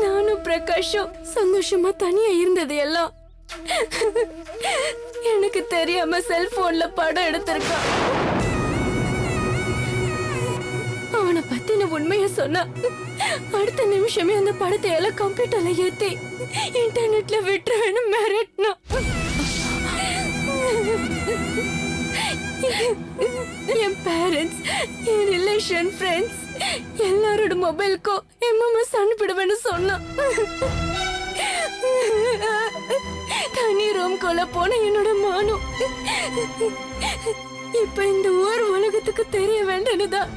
நானும் பிரகாஷும் சந்தோஷமா தனியா இருந்தது எல்லாம் எனக்கு தெரியாம செல்போன்ல படம் எடுத்திருக்கான். அவனை பத்தின உண்மைய சொன்னா அடுத்த நிமிஷமே அந்த படத்தை எல்லாம் கம்ப்யூட்டர்ல ஏத்தி இன்டர்நெட்ல விட்டுருவேன்னு மிரட்டினான். என் பேரண்ட்ஸ், என் ரிலேஷன், ஃப்ரெண்ட்ஸ் எல்லாரோட மொபைலுக்கும் எம்எம்எஸ் அனுப்பிடுவேன்னு சொன்னான். தனி ரூம்குள்ள போன என்னோட மானம் இப்ப இந்த ஊர் உலகத்துக்கு தெரிய வேண்டியதுதான்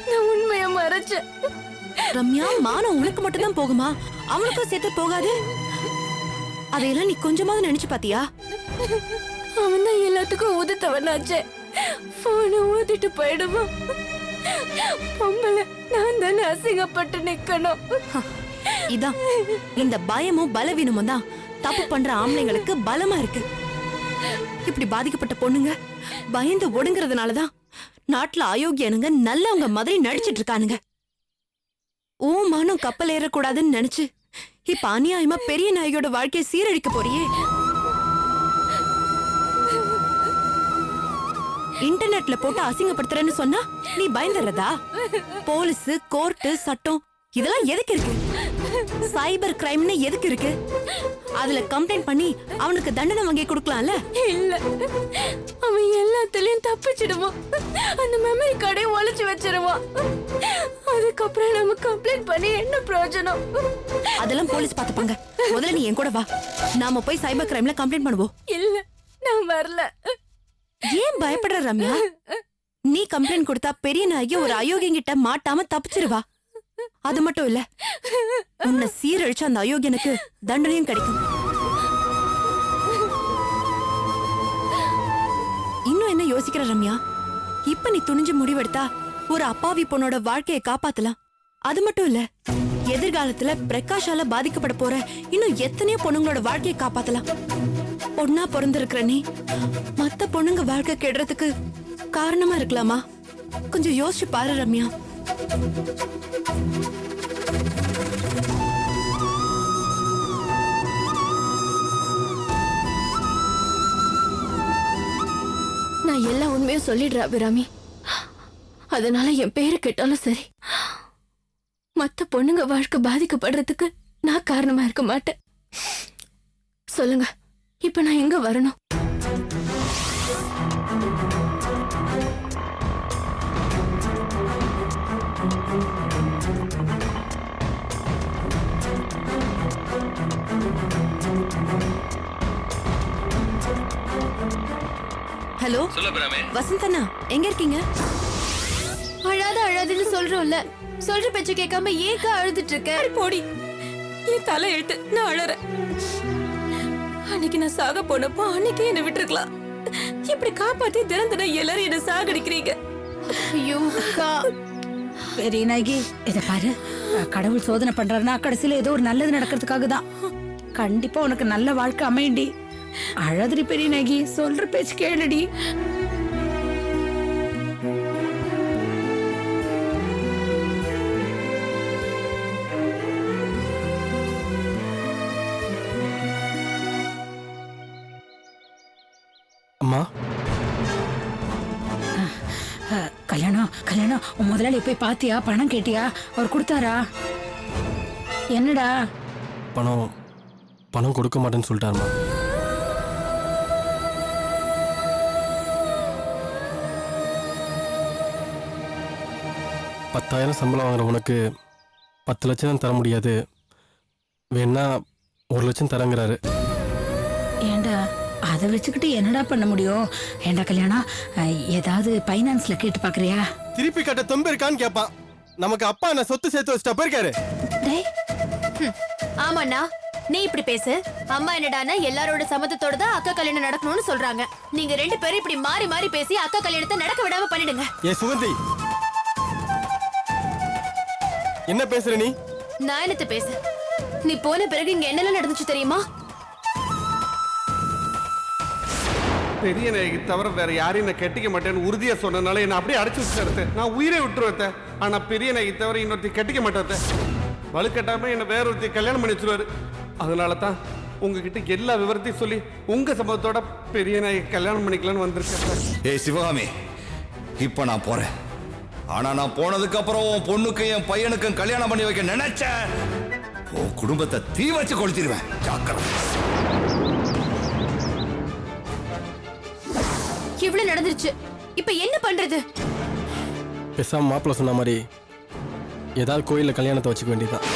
நான் உண்மைய மறைச்சேன். ரம்யா, மானம் உனக்கு மட்டும் தான் போகுமா? அவனுக்கும் சேர்த்து போகாது? அதையெல்லாம் நீ கொஞ்சமாவது நினைச்சு பாத்தியா? அவன் தான் எல்லாத்துக்கும் ஊதுத்தவனாச்சே. போன ஊதிட்டு போயிடுவான். பொம்பளை நான் தானே அசிங்கப்பட்டு நிக்கணும். இதான் இந்த பயமும் பலவீனமும் தான் தப்பு பண்ற ஆம்பளைங்களுக்கு பலமா இருக்கு. இப்படி பாதிக்கப்பட்ட பொண்ணுங்க பயந்து ஒடுங்கிறதுனாலதான் நாட்டுல அயோக்கியனுங்க நல்லவங்க மாதிரி நடிச்சிட்டு இருக்கானுங்க. ஓ மானம் கப்பல் ஏறக்கூடாதுன்னு நினைச்சு இப்ப அநியாயமா பெரிய நாயகியோட வாழ்க்கையை சீரழிக்க போறியே. இன்டர்நெட்ல போட்டு அசிங்கப்படுத்துறேன்னு சொன்னா நீ பயந்துறதா? போலீஸ், கோர்ட்டு, சட்டம் இதெல்லாம் எதுக்கு இருக்கு? சைபர் கிரைம்னு எதுக்கு இருக்கு? அதுல கம்ப்ளைண்ட் பண்ணி அவனுக்கு தண்டனை வாங்கி கொடுக்கலாம்ல? இல்ல, அவன் எல்லாத்துலயும் தப்பிச்சிடுவான். அந்த மெமரி கார்டை ஒளிச்சு வச்சிருவான். அதுக்கப்புறம் நம்ம கம்ப்ளைண்ட் பண்ணி என்ன பிரயோஜனம்? அதெல்லாம் போலீஸ் பாத்துப்பாங்க. முதல்ல நீ என் கூட வா, நாம போய் சைபர் கிரைம்ல கம்ப்ளைண்ட் பண்ணுவோம். இல்ல, நான் வரல. ஏன் பயப்படுற ரம்யா? நீ கம்ப்ளைண்ட் கொடுத்தா பெரிய நாயகி ஒரு அயோக்கியங்கிட்ட மாட்டாம தப்பிச்சிருவா. அது மட்டும் இல்ல, உன்னை சீரழிச்ச அந்த அயோக்கியனுக்கு தண்டனையும் கிடைக்கும். இன்னும் என்ன யோசிக்கிற ரம்யா? இப்ப நீ துணிஞ்சு முடிவெடுத்தா ஒரு அப்பாவி பொண்ணோட வாழ்க்கையை காப்பாத்தலாம். அது மட்டும் இல்ல, எதிர்காலத்துல பிரகாஷால பாதிக்கப்பட போற இன்னும் எத்தனையோ பொண்ணுங்களோட வாழ்க்கையை காப்பாத்தலாம். பொண்ணா பிறந்திருக்கிற நீ மத்த பொண்ணுங்க வாழ்க்கை கெடுறதுக்கு காரணமா இருக்கலாமா? கொஞ்சம் யோசிச்சு பாரு ரம்யா. நான் எல்லா உண்மையும் சொல்லிடுறேன் அபிராமி. அதனால என் பேரு கேட்டாலும் சரி, மத்த பொண்ணுங்க வாழ்க்கை பாதிக்கப்படுறதுக்கு நான் காரணமா இருக்க மாட்டேன். சொல்லுங்க, இப்ப நான் எங்க வரணும்? ஹலோ வசந்தண்ணா, எங்க இருக்கீங்க? அழாத அழாதுன்னு சொல்றோம்ல, சொல்ற பேச்சு கேட்காம ஏக்க அழுதுட்டு இருக்க? போடி, என் தலை எழுத்து, நான் அழறேன். அன்னைக்கு நான் சாக போனப்போ அன்னைக்கு என்ன விட்டுருக்கலாம். இப்படி காப்பாத்தி தினம் தினம் எல்லாரும் என்ன சாகடிக்கிறீங்க. ஐயோ அக்கா. பெரிய நாயகி, இத பாரு, கடவுள் சோதனை பண்றாருன்னா கடைசியில ஏதோ ஒரு நல்லது நடக்கிறதுக்காக தான். கண்டிப்பா உனக்கு நல்ல வாழ்க்கை அமையண்டி. அழதுரி பெரிய நாயகி, சொல்ற பேச்சு கேளுடி. அம்மா, கல்யாணம் உன் முதலாளி போய் பாத்தியா? பணம் கேட்டியா? அவர் கொடுத்தாரா? என்னடா? பணம் கொடுக்க மாட்டேன்னு சொல்லிட்டாருமா. 10,000 சம்பளம் வாங்குற உனக்கு 10 லட்சம் தான் தர முடியாது, வேணா 1 லட்சம் தரங்கிறாரு. ஏண்டா அதை வச்சுக்கிட்டு என்னடா பண்ண முடியும்? ஏண்டா கல்யாணம் ஏதாவது பைனான்ஸ்ல கேட்டு பாக்குறியா? திருப்பி கட்ட தொம்பு இருக்கான்னு கேட்பான். நமக்கு அப்பா என்ன சொத்து சேர்த்து வச்சுட்டா போயிருக்காரு. டேய் ஆமாண்ணா, நீ இப்படி பேசு. அம்மா என்னடானா எல்லாரோட சம்மதத்தோட தான் அக்கா கல்யாணம் நடக்கணும்னு சொல்றாங்க. நீங்க 2 பேரும் இப்படி மாறி மாறி பேசி அக்கா கல்யாணத்தை நடக்க விடாம பண்ணிடுங்க. ஏ சுகந்தி, என்ன பேசுற நீ? நான் என்னத்த பேச? நீ போன பிறகு இங்க என்னெல்லாம் நடந்துச்சு தெரியுமா? பெரிய நாயகி தவிர வேற யாரையும் நான் கட்டிக்க மாட்டேன்னு உறுதியா சொன்னனால என்ன அப்படியே அடைச்சு வச்சுருத்த. நான் உயிரை விட்டுருவேன். ஆனா பெரிய நாயகி தவிர இன்னொருத்தி கட்டிக்க மாட்டேன். வலுக்கட்டாம என்ன வேற ஒருத்தி கல்யாணம் பண்ணி வச்சிருவாரு. அதனால தான் உங்ககிட்ட எல்லா விவரத்தையும் சொல்லி உங்க சம்பவத்தோட பெரிய நாயகி கல்யாணம் பண்ணிக்கலான்னு வந்திருக்கேன். ஏய் சிவகாமி, இப்ப நான் போறேன். ஆனா நான் போனதுக்கு அப்புறம் உன் பொண்ணுக்கும் என் பையனுக்கும் கல்யாணம் பண்ணி வைக்க நினைச்சேன், உன் குடும்பத்தை தீ வச்சு கொளுத்திடுவேன். ஜாக்கிரதை. இவ்வளவு நடந்துருச்சு, இப்ப என்ன பண்றது? பேசாம மாப்பிள்ள சொன்ன மாதிரி ஏதாவது கோயில்ல கல்யாணத்தை வச்சுக்க வேண்டியதுதான்.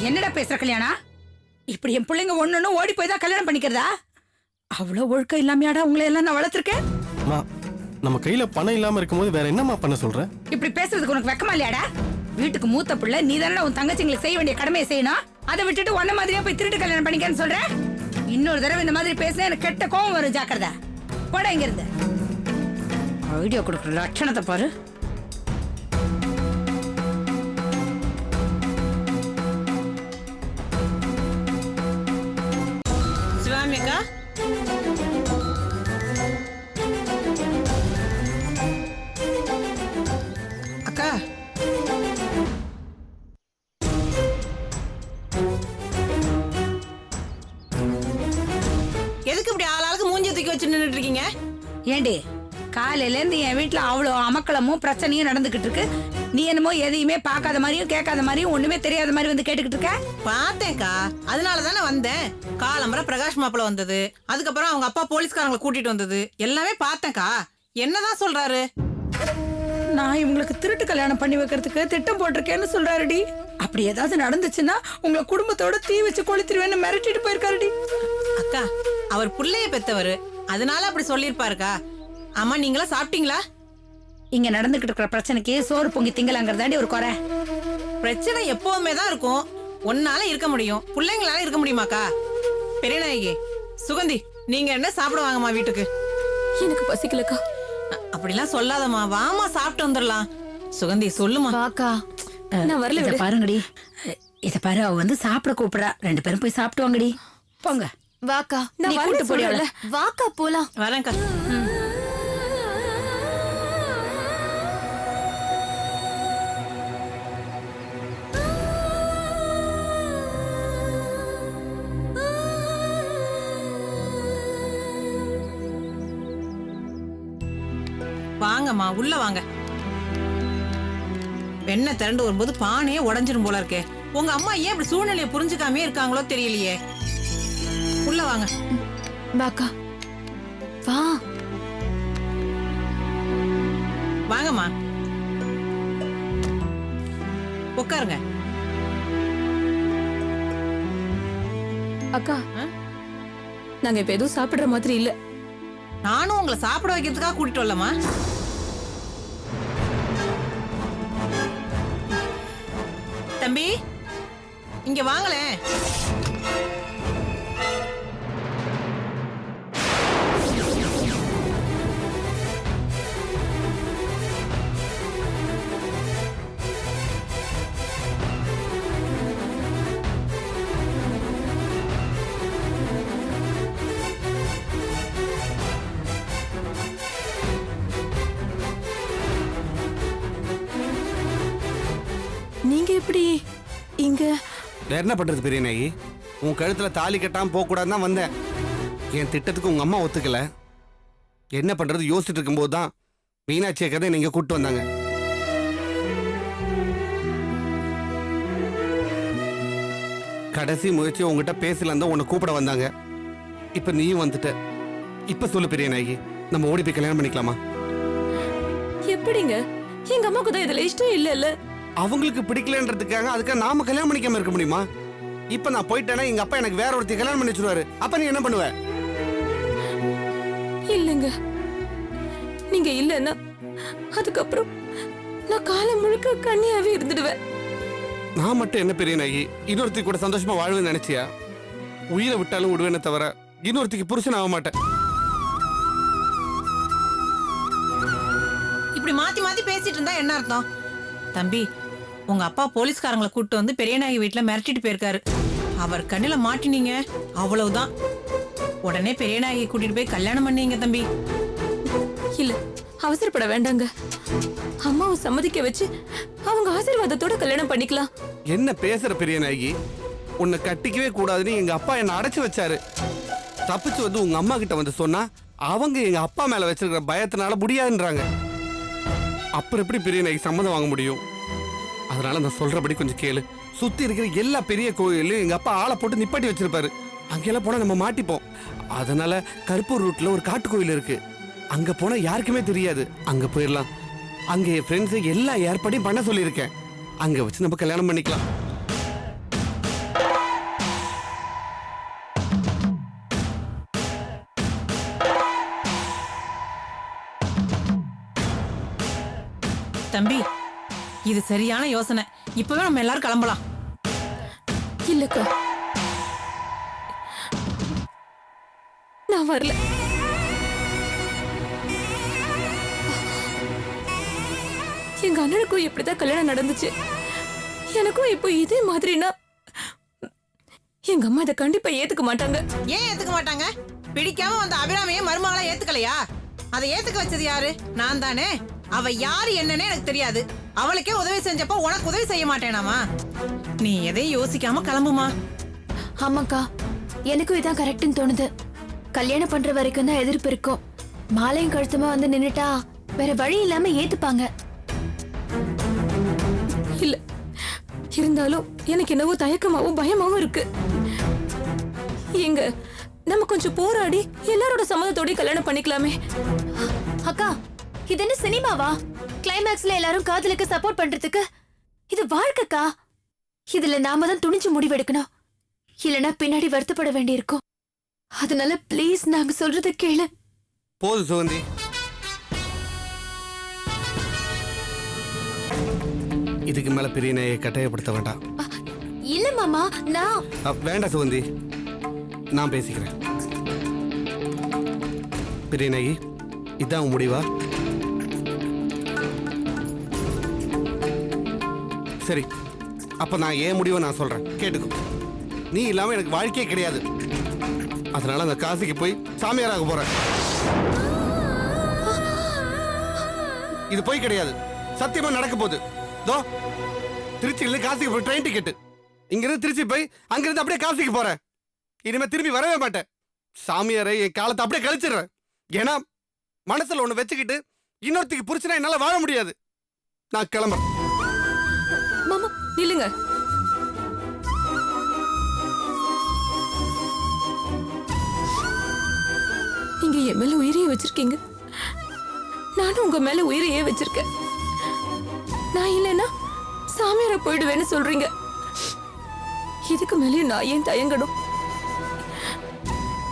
என்னடா பேசுற கல்யாணம்? இப்படி என் பிள்ளைங்க ஒண்ணு ஓடி போய் தான் கல்யாணம் பண்ணிக்கிறதா? அவ்வளவு ஒழுக்கம் இல்லாமையாடா உங்களை எல்லாம் நான் வளர்த்திருக்கேன். அம்மா, நம்ம கையில பணம் இல்லாம இருக்கும்போது வேற என்னம்மா பண்ண சொல்ற? இப்படி பேசுறதுக்கு உனக்கு வெக்கமா இல்லையாடா? வீட்டுக்கு மூத்த பிள்ளை நீ தானே உன் தங்கச்சிங்களுக்கு செய்ய வேண்டிய கடமையை செய்யணும். அதை விட்டுட்டு ஒன்ன மாதிரியா போய் திருட்டு கல்யாணம் பண்ணிக்கன்னு சொல்ற? இன்னொரு தடவை இந்த மாதிரி பேசினா எனக்கு கெட்ட கோவம் வரும். ஜாக்கிரதை. போட இங்க இருந்து. ஐடியா கொடுக்குற லட்சணத்தை பாரு. சிவாமிக்கா, அக்கா எதுக்கு இப்படி ஆளாளுக்கு மூஞ்சி தூக்கி வச்சு நின்னுட்டு இருக்கீங்க? ஏண்டி காலையில இருந்து என் வீட்டுல அவ்வளவு அமக்களமும் பிரச்சனையும் நடந்துகிட்டு இருக்கு. நீ என்னமோ எதையுமே பார்க்காத மாதிரியும் கேட்காத மாதிரியும் ஒண்ணுமே தெரியாத மாதிரி வந்து கேட்டுக்கிட்டு இருக்க. பார்த்தேன்க்கா, அதனால தானே வந்தேன். காலம்பர பிரகாஷ் மாப்பிள்ள வந்தது, அதுக்கப்புறம் அவங்க அப்பா போலீஸ்காரங்களை கூட்டிட்டு வந்தது எல்லாமே பார்த்தேன்க்கா. என்னதான் சொல்றாரு? நான் இவங்களுக்கு திருட்டு கல்யாணம் பண்ணி வைக்கிறதுக்கு திட்டம் போட்டிருக்கேன்னு சொல்றாருடி. அப்படி ஏதாவது நடந்துச்சுன்னா உங்களை குடும்பத்தோட தீ வச்சு கொளுத்திடுவேன்னு மிரட்டிட்டு போயிருக்காருடி. அக்கா, அவர் புள்ளைய பெத்தவரு, அதனால அப்படி சொல்லிருப்பாருக்கா. ஆமா, நீங்களா சாப்பிட்டீங்களா? இங்க நடந்துகிட்டு இருக்கிற பிரச்சனைக்கு சோறு பொங்கி திங்கலாங்கிறதாண்டி ஒரு குறை. பிரச்சனை எப்போதுமே தான் இருக்கும். ஒன்னால இருக்க முடியும், பிள்ளைங்களால இருக்க முடியுமாக்கா? பெரிய நாயகி, சுகந்தி, நீங்க என்ன சாப்பிட வாங்கம்மா வீட்டுக்கு. எனக்கு பசிக்கலக்கா. அப்படிலாம் சொல்லாதம்மா, வாமா சாப்பிட்டு வந்துடலாம். சுகந்தி சொல்லுமா. வாக்கா, நான் வரல. இத பாருங்கடி, இத பாரு, அவ வந்து சாப்பிட கூப்பிடா. 2 பேரும் போய் சாப்பிட்டு வாங்கடி. போங்க. வாக்கா, நான் நீ வரல கூட்டு போடி சொல்றேன்ல. வாக்கா போலாம். வரேன்க்கா. வாங்கம்மா, உள்ள வாங்க. வெண்ணெய் திரண்டு வரும்போது பானையே உடஞ்சிரும் போல இருக்கே. உங்க அம்மா ஏன் இப்படி சூழ்நிலையை புரிஞ்சுக்காமே இருக்காங்களோ தெரியலையே. உள்ள வாங்க. வாக்கா, வா. வாங்கம்மா, உட்காருங்க. அக்கா, நாங்க இப்ப எதுவும் சாப்பிடுற மாதிரி இல்ல. நானும் உங்களை சாப்பிட வைக்கிறதுக்காக கூட்டிட்டு வரலமா. தம்பி, இங்க வாங்களேன். நீங்க எப்படி இங்க? வேற என்ன பண்றது பெரிய நாயகி? உன் கழுத்துல தாலி கட்டாம போக கூடாதுன்னு தான் வந்தேன். என் திட்டத்துக்கு உங்க அம்மா ஒத்துக்கல. என்ன பண்றது யோசிச்சுட்டு இருக்கும்போது தான் மீனாட்சியை கதை நீங்க கூப்பிட்டு வந்தாங்க. கடைசி முயற்சி உங்ககிட்ட பேசலாம் தான் உன்னை கூப்பிட வந்தாங்க. இப்ப நீயும் வந்துட்ட. இப்ப சொல்லு பெரிய நாயகி, நம்ம ஓடி போய் கல்யாணம் பண்ணிக்கலாமா? எப்படிங்க? எங்க அம்மாக்கு தான் இதுல இஷ்டம் இல்ல. அவங்களுக்கு பிடிக்கலன்றதுக்காக அதுக்காக நாம கல்யாணம் பண்ணிக்காம இருக்க முடியுமா? இப்ப நான் போயிட்டேன்னா எங்க அப்பா எனக்கு வேற ஒருத்தி கல்யாணம் பண்ணி வச்சிருவாரு. அப்ப நீ என்ன பண்ணுவ? இல்லங்க, நீங்க இல்லன்னா அதுக்கப்புறம் நான் காலம் முழுக்க கன்னியாவே இருந்துடுவேன். நான் மட்டும் என்ன பெரிய நாயி இன்னொருத்தி கூட சந்தோஷமா வாழ்வேன்னு நினைச்சியா? உயிரை விட்டாலும் விடுவேனே தவிர இன்னொருத்திக்கு புருஷன் ஆக மாட்டேன். இப்படி மாத்தி மாத்தி பேசிட்டு இருந்தா என்ன அர்த்தம்? தம்பி, உங்க அப்பா போலீஸ்காரங்களை கூட்டு வந்து பெரியநாயகி வீட்டுல மிரட்டிட்டு போயிருக்காரு. அவர் கண்ணுல மாட்டினீங்க, அவ்வளவுதான். உடனே பெரியநாயகி கூட்டிட்டு போய் கல்யாணம் பண்ணீங்க தம்பி. இல்ல, அவசரப்பட வேண்டாங்க. அம்மாவை சம்மதிக்க வச்சு அவங்க ஆசீர்வாதத்தோட கல்யாணம் பண்ணிக்கலாம். என்ன பேசுற பெரிய நாயகி? உன்னை கட்டிக்கவே கூடாதுன்னு எங்க அப்பா என்ன அடைச்சு வச்சாரு. தப்பிச்சு வந்து உங்க அம்மா கிட்ட வந்து சொன்னா அவங்க எங்க அப்பா மேல வச்சிருக்கிற பயத்தினால முடியாதுன்றாங்க. அப்புறம் எப்படி பெரிய நாயகி சம்மதம் வாங்க முடியும்? அதனால நான் சொல்றபடி கொஞ்சம் கேளு. சுத்தி இருக்கிற எல்லா பெரிய கோயிலையும் எங்க அப்பா ஆளை போட்டு நிப்பாட்டி வச்சிருப்பாரு. அங்கெல்லாம் போனா நம்ம மாட்டிப்போம். அதனால கருப்பூர் ரூட்ல ஒரு காட்டு கோயில் இருக்கு. அங்க போனா யாருக்குமே தெரியாது. அங்க போயிடலாம். அங்க என் ஃப்ரெண்ட்ஸ் எல்லா ஏற்பாடையும் பண்ண சொல்லியிருக்கேன். அங்க வச்சு நம்ம கல்யாணம் பண்ணிக்கலாம். தம்பி, இது சரியான யோசனை. இப்பவே நம்ம எல்லாரும் கிளம்பலாம். இல்லக்கா, நான் வரல. எங்க அண்ணனுக்கும் இப்படிதான் கல்யாணம் நடந்துச்சு. எனக்கும் இப்போ இதே மாதிரினா எங்க அம்மா இதை கண்டிப்பா ஏத்துக்க மாட்டாங்க. ஏன் ஏத்துக்க மாட்டாங்க? பிடிக்காம வந்த அபிராமியை மருமகளா ஏத்துக்கலையா? அதை ஏத்துக்க வச்சது யாரு? நான் தானே. அவ யாரு என்னன்னே எனக்கு தெரியாது. அவளுக்கே உதவி செஞ்சப்போ உனக்கு உதவி செய்ய மாட்டேனாமா? நீ எதையும் யோசிக்காம கிளம்புமா. ஆமாக்கா, எனக்கும் இதான் கரெக்ட்னு தோணுது. கல்யாணம் பண்ற வரைக்கும் தான் எதிர்ப்பு இருக்கும். மாலையும் கழுத்துமா வந்து நின்னுட்டா வேற வழி இல்லாம ஏத்துப்பாங்க. இல்ல, இருந்தாலும் எனக்கு என்னவோ தயக்கமாவும் பயமாவும் இருக்கு. எங்க நம்ம கொஞ்சம் போராடி எல்லாரோட சம்மதத்தோட கல்யாணம் பண்ணிக்கலாமே. அக்கா, இது என்ன சினிமாவா? கிளைமேக்ஸ்ல எல்லாரும் காதலுக்கு சப்போர்ட் பண்றதுக்கு? இது வாழ்க்கைக்கா. இதுல நாம தான் துணிஞ்சு முடிவெடுக்கணும். இல்லனா பின்னாடி வருத்தப்பட வேண்டியிருக்கும். அதனால ப்ளீஸ் நாங்க சொல்றத கேளு. போது சுகந்தி. இதுக்கு மேல பெரிய நாயை கட்டாயப்படுத்த வேண்டாம். இல்ல மாமா, நான் வேண்டாம் சுகந்தி, நான் பேசிக்கிறேன். பெரிய நாயி, இதான் உன் முடிவா? சரி, அப்ப நான் ஏன் முடிவை நான் சொல்றேன், கேட்டுக்கோ. நீ இல்லாம எனக்கு வாழ்க்கையே கிடையாது. அதனால அந்த காசிக்கு போய் சாமியாராக போறேன். இது போய் கிடையாது, சத்தியமா நடக்க போகுது. தோ திருச்சியில காசிக்கு போய் ட்ரெயின் டிக்கெட். இங்கிருந்து திருச்சி போய் அங்கிருந்து அப்படியே காசிக்கு போறேன். இனிமே திரும்பி வரவே மாட்டேன். சாமியாரை என் காலத்தை அப்படியே கழிச்சிடுறேன். ஏன்னா மனசுல ஒண்ணு வச்சுக்கிட்டு இன்னொருத்திக்கு புரிச்சுனா என்னால வாழ முடியாது. நான் கிளம்புறேன். மாமா நில்லுங்க. நீங்க என் மேல உயிரையே வச்சிருக்கீங்க. நானும் உங்க மேல உயிரையே வச்சிருக்கேன். நான் இல்லைன்னா சாமியார போயிடுவேன்னு சொல்றீங்க. இதுக்கு மேலே நான் ஏன் தயங்கணும்?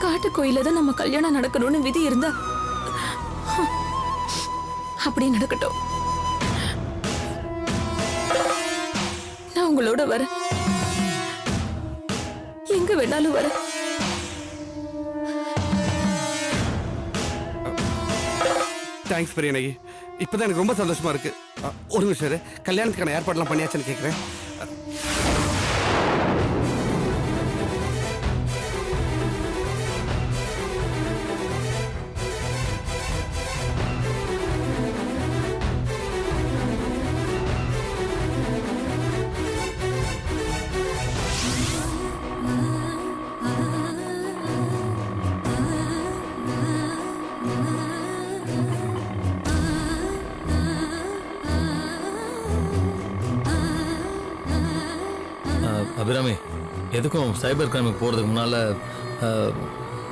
காட்டு கோயில தான் நம்ம கல்யாணம் நடக்கணும்னு விதி இருந்தா அப்படி நடக்கட்டும். நான் உங்களோட வரேன். எங்க வேணாலும் வரேன். தேங்க்ஸ் பெரியநாயகி. இப்பதான் எனக்கு ரொம்ப சந்தோஷமா இருக்கு. ஒரு நிமிஷம், கல்யாணத்துக்கான ஏற்பாடுலாம் பண்ணியாச்சுன்னு கேட்கிறேன். அபிராமி, எதுக்கும் சைபர் கிரைமுக்கு போகிறதுக்கு முன்னால்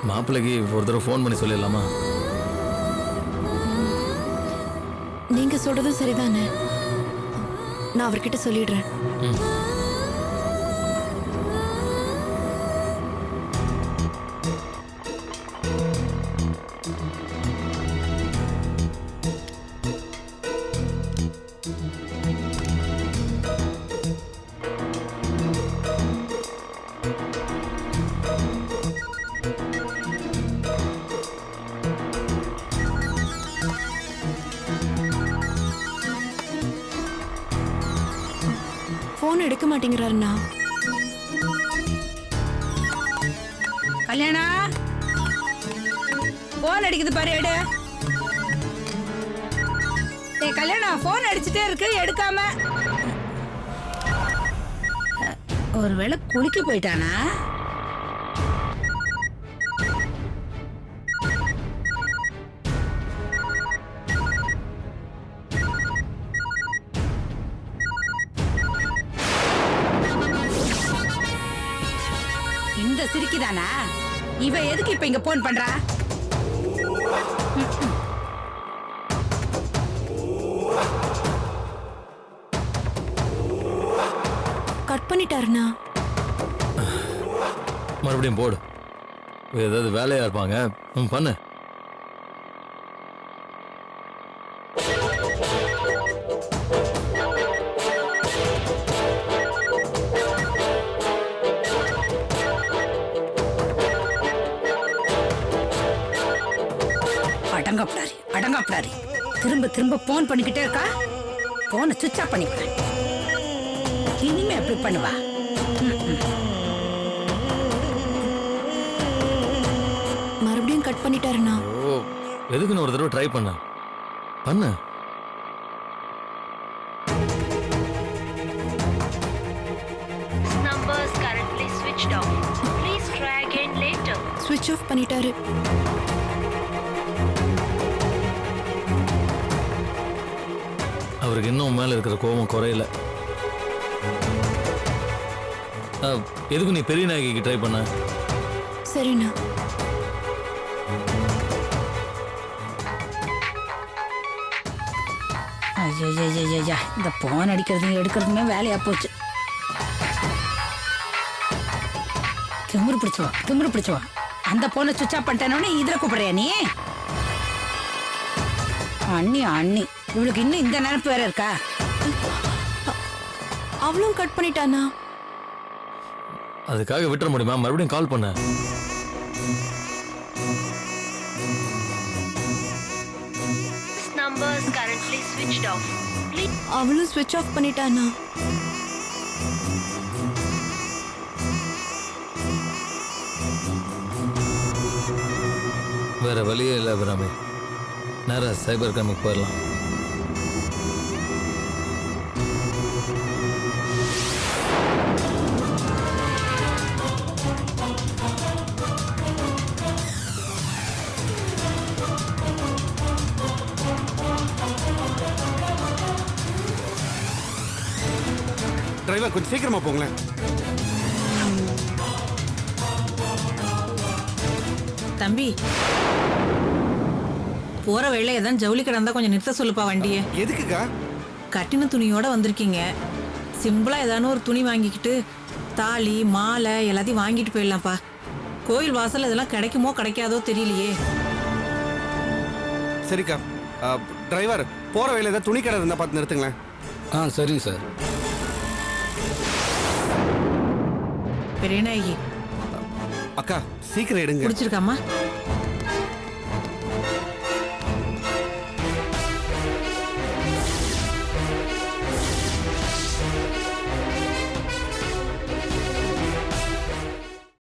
மாப்பிள்ளைக்கு ஒரு தடவை ஃபோன் பண்ணி சொல்லிடலாமா? சொல்றதும் சரிதானே. நான் அவர்கிட்ட சொல்லிடுறேன். போன் எடுக்க மாட்டேங்கிறாருண்ணா. கல்யாணா போன் அடிக்குது பாரு, எடு. ஏய் கல்யாணா, போன் அடிச்சுட்டே இருக்கு, எடுக்காம. ஒருவேளை குளிக்க போயிட்டானா? இந்த சிரிக்குதானா? இவ எதுக்கு இப்ப இங்க போன் பண்றா? கட் பண்ணிட்டாருண்ணா. மறுபடியும் போடு. ஏதாவது வேலையா இருப்பாங்க. பண்ணு. அடங்கப்படாரி, அடங்கப்படாரி. திரும்ப திரும்ப போன் பண்ணிக்கிட்டே இருக்கா. போனை சுவிட்ச் ஆஃப் பண்ணிக்கிறேன். இனிமே எப்படி பண்ணுவா? மறுபடியும் கட் பண்ணிட்டாருண்ணா. ஓ, எதுக்குன்னு ஒரு தடவை ட்ரை பண்ணு. Numbers currently switched off. Please try again later. ஸ்விட்ச் ஆஃப் பண்ணிட்டாரு. அவருக்கு இன்னும் மேல இருக்கிற கோபம் குறையல. எதுக்கு நீ பெரிய நாயகிக்கு ட்ரை பண்ண? சரிண்ணா. ஐயா, இந்த போன் அடிக்கிறதும் எடுக்கிறதுமே வேலையா போச்சு. திமிரு பிடிச்சுவா. அந்த போனை சுவிட்ச் ஆஃப் பண்ணிட்டேனே இதுல கூப்பிடுறியா நீ? அண்ணி இவளுக்கு இன்னும் இந்த நினைப்பு வேற இருக்கா? அவளும் கட் பண்ணிட்டானா? அதுக்காக விட்டுற முடியுமா? மறுபடியும் கால் பண்ண. Numbers currently switched off. Please. அவளும் ஸ்விட்ச் ஆஃப் பண்ணிட்டானா? வேற வழியே இல்லை அபிராமி. நேரா சைபர் கிரைமுக்கு போயிடலாம். டிரைவர் கொஞ்சம் சீக்கிரமா போங்களேன். தம்பி, போற வேலை ஏதாவது ஜவுளி கடை இருந்தா கொஞ்சம் நிறுத்த சொல்லுப்பா வண்டியை. எதுக்குக்கா? கட்டின துணியோட வந்திருக்கீங்க. சிம்பிளா ஏதானு ஒரு துணி வாங்கிக்கிட்டு தாலி மாலை எல்லாத்தையும் வாங்கிட்டு போயிடலாம்ப்பா. கோயில் வாசல் இதெல்லாம் கிடைக்குமோ கிடைக்காதோ தெரியலையே. சரிக்கா. டிரைவர், போற வேலை ஏதாவது துணி கடை இருந்தா பார்த்து நிறுத்துங்களேன். சரிங்க சார். பெரியநாயகி, அக்கா சீக்கிரம் எடுங்க. பிடிச்சிருக்காமா?